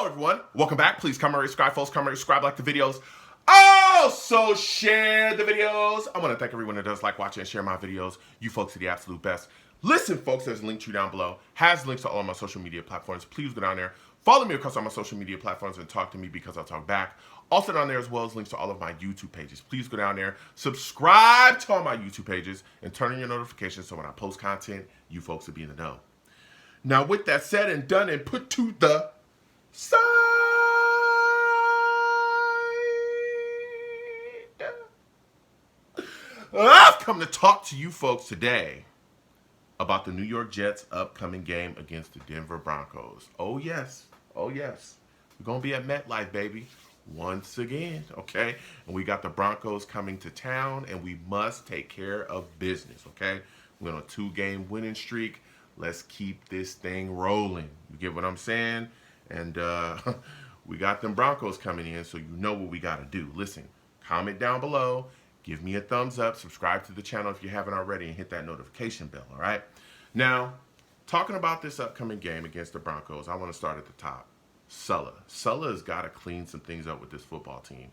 Hello, everyone. Welcome back. Please comment, rate, subscribe, folks. Comment, rate, subscribe, like the videos. Also, share the videos. I want to thank everyone that does like, watching, and share my videos. You folks are the absolute best. Listen, folks, there's a link tree down below. Has links to all of my social media platforms. Please go down there. Follow me across all my social media platforms and talk to me because I'll talk back. Also down there as well as links to all of my YouTube pages. Please go down there, subscribe to all my YouTube pages, and turn on your notifications so when I post content, you folks will be in the know. Now, with that said and done and put to the side, I've come to talk to you folks today about the New York Jets' upcoming game against the Denver Broncos. Oh, yes. Oh, yes. We're going to be at MetLife, baby, once again, okay? And we got the Broncos coming to town, and we must take care of business, okay? We're on a 2-game winning streak. Let's keep this thing rolling. You get what I'm saying? And we got them Broncos coming in, so you know what we got to do. Listen, comment down below. Give me a thumbs up. Subscribe to the channel if you haven't already, and hit that notification bell, all right? Now, talking about this upcoming game against the Broncos, I want to start at the top. Sulla has got to clean some things up with this football team.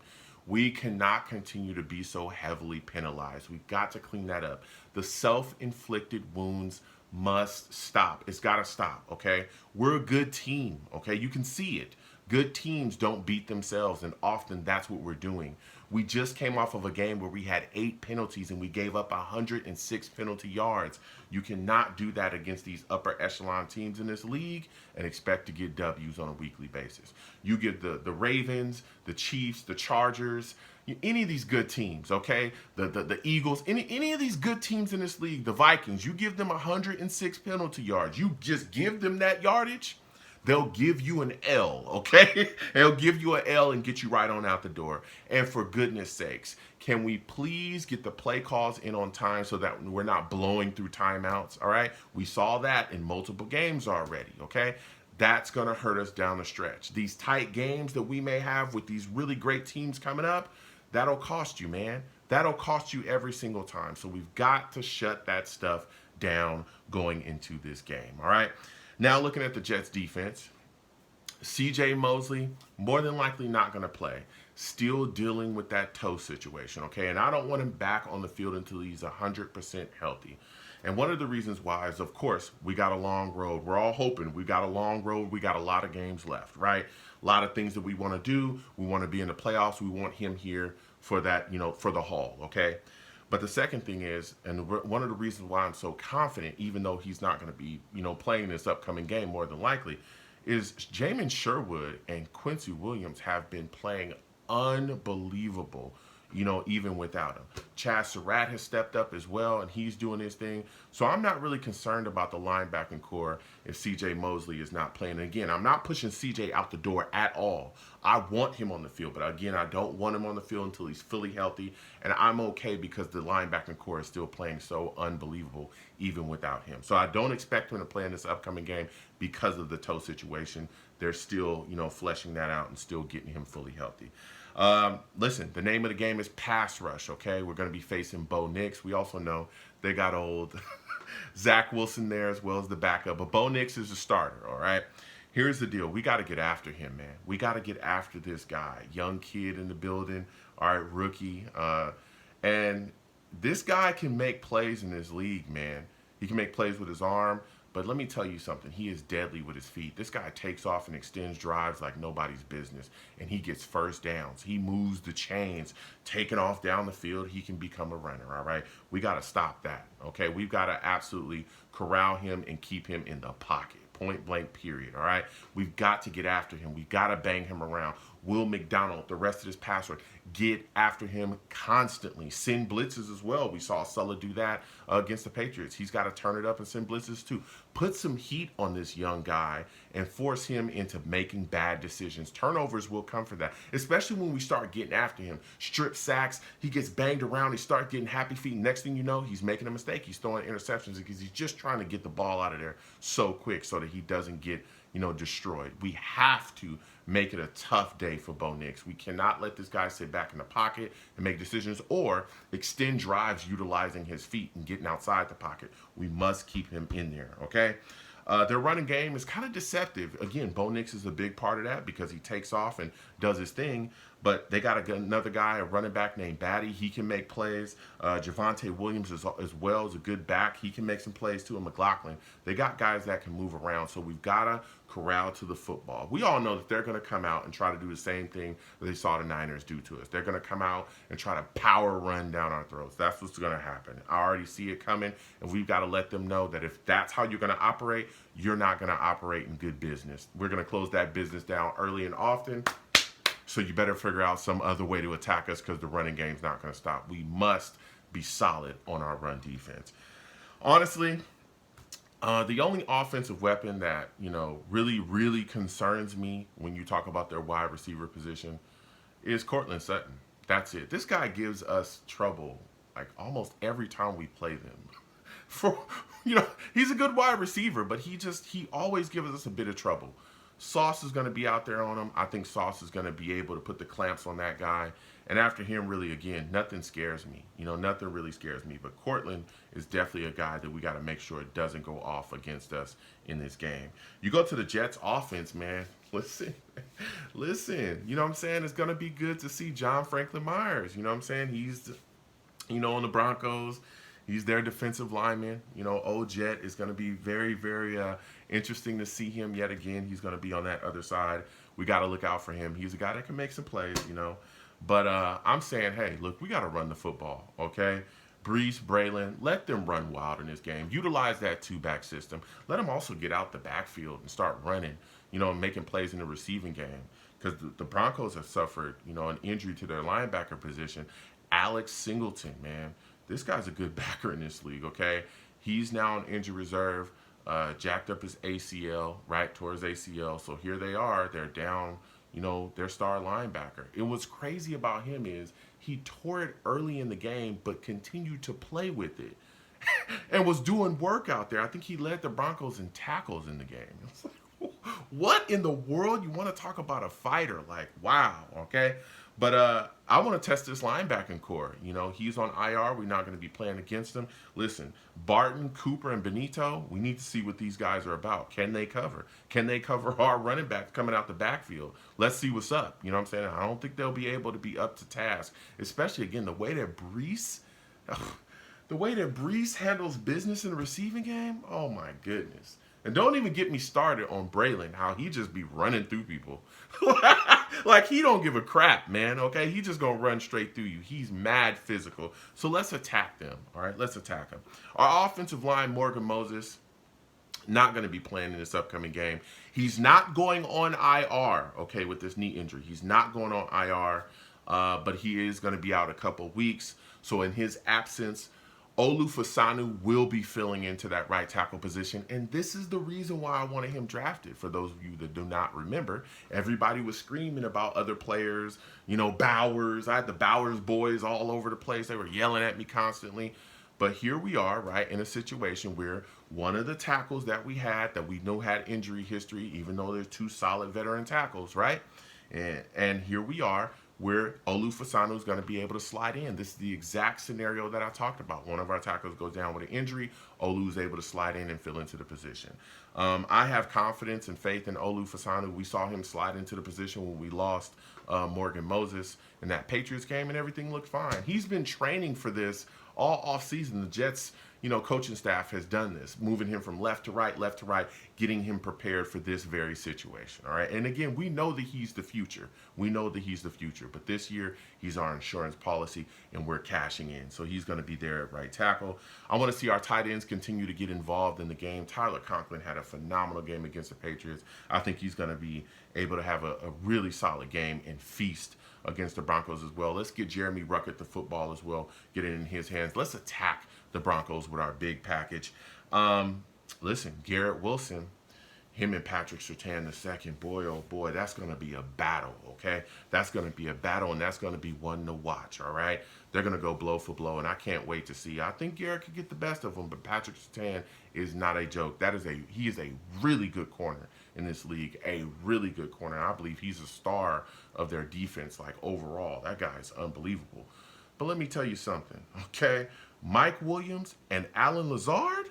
We cannot continue to be so heavily penalized. We've got to clean that up. The self-inflicted wounds must stop. It's got to stop, okay? We're a good team, okay? You can see it. Good teams don't beat themselves, and often that's what we're doing. We just came off of a game where we had 8 penalties and we gave up 106 penalty yards. You cannot do that against these upper echelon teams in this league and expect to get W's on a weekly basis. You get the Ravens, the Chiefs, the Chargers, any of these good teams, okay? The Eagles, any of these good teams in this league, the Vikings, you give them 106 penalty yards. You just give them that yardage, they'll give you an L, okay? They'll give you an L and get you right on out the door. And for goodness sakes, can we please get the play calls in on time so that we're not blowing through timeouts, all right? We saw that in multiple games already, okay? That's going to hurt us down the stretch. These tight games that we may have with these really great teams coming up, that'll cost you, man. That'll cost you every single time. So we've got to shut that stuff down going into this game, all right? Now looking at the Jets defense, C.J. Mosley, more than likely not going to play. Still dealing with that toe situation, okay? And I don't want him back on the field until he's 100% healthy. And one of the reasons why is, of course, we got a long road. We're all hoping we got a long road. We got a lot of games left, right? A lot of things that we want to do. We want to be in the playoffs. We want him here for that, for the haul, okay? But the second thing is, and one of the reasons why I'm so confident, even though he's not going to be, playing this upcoming game more than likely, is Jamin Sherwood and Quincy Williams have been playing unbelievable, even without him. Chaz Surratt has stepped up as well, and he's doing his thing. So I'm not really concerned about the linebacking core if C.J. Mosley is not playing. And again, I'm not pushing C.J. out the door at all. I want him on the field, but again, I don't want him on the field until he's fully healthy, and I'm okay because the linebacking core is still playing so unbelievable even without him. So I don't expect him to play in this upcoming game because of the toe situation. They're still, fleshing that out and still getting him fully healthy. Listen, the name of the game is pass rush, okay? We're going to be facing Bo Nix. We also know they got old Zach Wilson there as well as the backup, but Bo Nix is a starter, all right? Here's the deal. We got to get after him, man. We got to get after this guy. Young kid in the building, all right, rookie. And this guy can make plays in this league, man. He can make plays with his arm. But let me tell you something. He is deadly with his feet. This guy takes off and extends drives like nobody's business, and he gets first downs. He moves the chains, taking off down the field. He can become a runner, all right? We got to stop that, okay? We've got to absolutely corral him and keep him in the pocket, point blank, period, all right? We've got to get after him. We've got to bang him around. Will McDonald, the rest of this pass rush, get after him constantly. Send blitzes as well. We saw Sulla do that against the Patriots. He's got to turn it up and send blitzes too. Put some heat on this young guy and force him into making bad decisions. Turnovers will come for that, especially when we start getting after him. Strip sacks, he gets banged around, he starts getting happy feet. Next thing you know, he's making a mistake. He's throwing interceptions because he's just trying to get the ball out of there so quick so that he doesn't get destroyed. We have to make it a tough day for Bo Nix. We cannot let this guy sit back in the pocket and make decisions or extend drives utilizing his feet and getting outside the pocket. We must keep him in there, okay? Their running game is kind of deceptive. Again, Bo Nix is a big part of that because he takes off and does his thing. But they got another guy, a running back named Batty. He can make plays. Javonte Williams as well is a good back. He can make some plays too. And McLaughlin. They got guys that can move around. So we've got to corral to the football. We all know that they're going to come out and try to do the same thing that they saw the Niners do to us. They're going to come out and try to power run down our throats. That's what's going to happen. I already see it coming, and we've got to let them know that if that's how you're going to operate, you're not going to operate in good business. We're going to close that business down early and often. So you better figure out some other way to attack us because the running game's not going to stop. We must be solid on our run defense. Honestly, the only offensive weapon that, really, really concerns me when you talk about their wide receiver position is Cortland Sutton. That's it. This guy gives us trouble like almost every time we play them. He's a good wide receiver, but he always gives us a bit of trouble. Sauce is going to be out there on him. I think Sauce is going to be able to put the clamps on that guy. And after him, really, again, nothing scares me. Nothing really scares me. But Cortland is definitely a guy that we got to make sure it doesn't go off against us in this game. You go to the Jets offense, man. Listen. You know what I'm saying? It's going to be good to see John Franklin Myers. You know what I'm saying? He's, on the Broncos. He's their defensive lineman. Old Jet is going to be very, very interesting to see him yet again. He's going to be on that other side. We got to look out for him. He's a guy that can make some plays, But I'm saying, hey, look, we got to run the football, okay? Brees, Braylon, let them run wild in this game. Utilize that two-back system. Let them also get out the backfield and start running, and making plays in the receiving game. Because the Broncos have suffered, an injury to their linebacker position. Alex Singleton, man. This guy's a good backer in this league, okay? He's now on injury reserve, jacked up his ACL, right towards ACL. So here they are. They're down, their star linebacker. And what's crazy about him is he tore it early in the game but continued to play with it and was doing work out there. I think he led the Broncos in tackles in the game. It's like, what in the world? You want to talk about a fighter? Like, wow, okay? But I want to test this linebacking core. He's on IR. We're not going to be playing against him. Listen, Barton, Cooper, and Benito, we need to see what these guys are about. Can they cover? Can they cover our running backs coming out the backfield? Let's see what's up. You know what I'm saying? I don't think they'll be able to be up to task, especially, again, the way that Brees handles business in the receiving game. Oh, my goodness. And don't even get me started on Braylon, how he just be running through people. Like, he don't give a crap, man, okay? He just going to run straight through you. He's mad physical. So let's attack them, all right? Let's attack them. Our offensive line, Morgan Moses, not going to be playing in this upcoming game. He's not going on IR, okay, with this knee injury. He's not going on IR, but he is going to be out a couple weeks. So in his absence, Olu Fasanu will be filling into that right tackle position, and this is the reason why I wanted him drafted. For those of you that do not remember, everybody was screaming about other players, Bowers. I had the Bowers boys all over the place. They were yelling at me constantly. But here we are, right, in a situation where one of the tackles that we had that we know had injury history, even though they're two solid veteran tackles, right? And here we are, where Olu Fasanu is going to be able to slide in. This is the exact scenario that I talked about. One of our tackles goes down with an injury. Olu is able to slide in and fill into the position. I have confidence and faith in Olu Fasanu. We saw him slide into the position when we lost Morgan Moses in that Patriots game, and everything looked fine. He's been training for this all offseason. The Jets, coaching staff has done this, moving him from left to right, getting him prepared for this very situation, all right? And again, we know that he's the future. But this year, he's our insurance policy, and we're cashing in. So he's going to be there at right tackle. I want to see our tight ends continue to get involved in the game. Tyler Conklin had a phenomenal game against the Patriots. I think he's going to be able to have a really solid game and feast against the Broncos as well. Let's get Jeremy Ruckert the football as well, get it in his hands. Let's attack the Broncos with our big package. Listen, Garrett Wilson, him and Patrick Surtain II, boy, oh boy, that's going to be a battle, okay? That's going to be a battle, and that's going to be one to watch, all right? They're going to go blow for blow, and I can't wait to see. I think Garrett could get the best of him, but Patrick Surtain is not a joke. He is a really good corner in this league, a really good corner. I believe he's a star of their defense, like overall. That guy's unbelievable. But let me tell you something, okay? Mike Williams and Alan Lazard,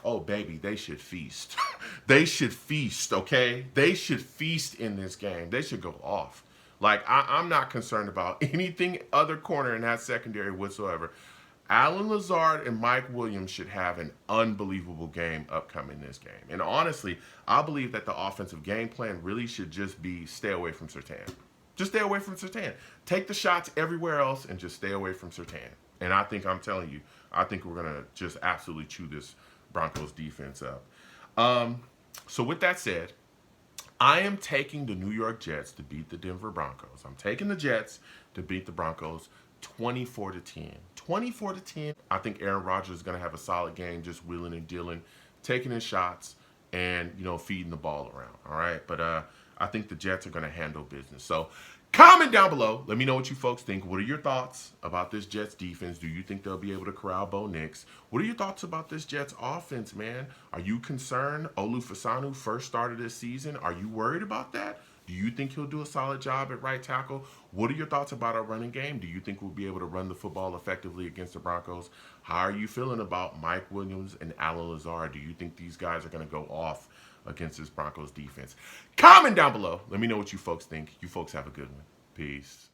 Oh, baby, they should feast. They should feast, okay? They should feast in this game. They should go off. Like, I'm not concerned about anything other corner in that secondary whatsoever. Alan Lazard and Mike Williams should have an unbelievable game upcoming this game. And honestly, I believe that the offensive game plan really should just be stay away from Surtain. Just stay away from Surtain. Take the shots everywhere else and just stay away from Surtain. And I'm telling you, I think we're going to just absolutely chew this Broncos defense up. So with that said, I am taking the New York Jets to beat the Denver Broncos. I'm taking the Jets to beat the Broncos 24 to 10. 24 to 10. I think Aaron Rodgers is going to have a solid game, just wheeling and dealing, taking his shots, and feeding the ball around. All right, but I think the Jets are going to handle business. So comment down below. Let me know what you folks think. What are your thoughts about this Jets defense? Do you think they'll be able to corral Bo Nix? What are your thoughts about this Jets offense, man? Are you concerned? Olu Fasanu first started this season. Are you worried about that? Do you think he'll do a solid job at right tackle? What are your thoughts about our running game? Do you think we'll be able to run the football effectively against the Broncos? How are you feeling about Mike Williams and Alan Lazard? Do you think these guys are going to go off against this Broncos defense? Comment down below. Let me know what you folks think. You folks have a good one. Peace.